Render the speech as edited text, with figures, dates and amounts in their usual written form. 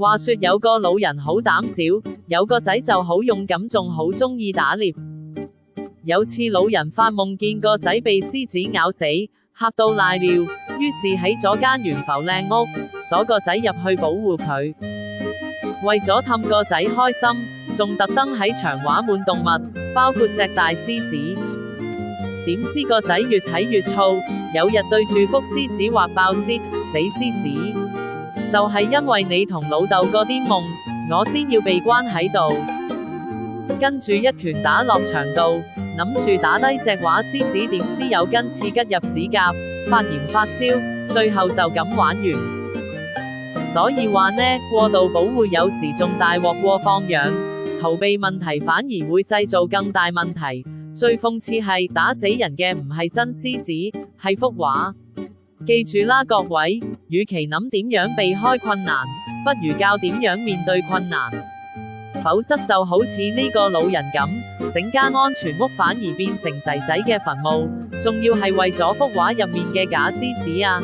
話說有個老人好膽小，有個仔就好勇敢，仲好鍾意打獵。有次老人發夢見個仔被獅子咬死，嚇到瀨尿，於是起咗間懸浮靚屋，鎖個仔入去保護佢。為咗氹個仔開心，仲特登喺牆畫滿動物，包括隻大獅子。點知個仔越睇越燥，有日對住幅獅子畫爆死獅子，就係因為你同老豆嗰啲夢，我先要被關喺度。跟住一拳打落牆度，諗住打低隻畫獅子，點知有根刺吉入指甲，發炎發燒，最後就咁玩完。所以話呢，過度保護有時仲大鑊過放養，逃避問題反而會製造更大問題。最諷刺係打死人嘅唔係真獅子，係幅畫。記住啦各位，與其諗點樣避開困難，不如教點樣面對困難。否則就好似呢個老人咁，整間安全屋反而變成仔仔嘅墳墓，仲要係為咗幅畫入面嘅假獅子啊！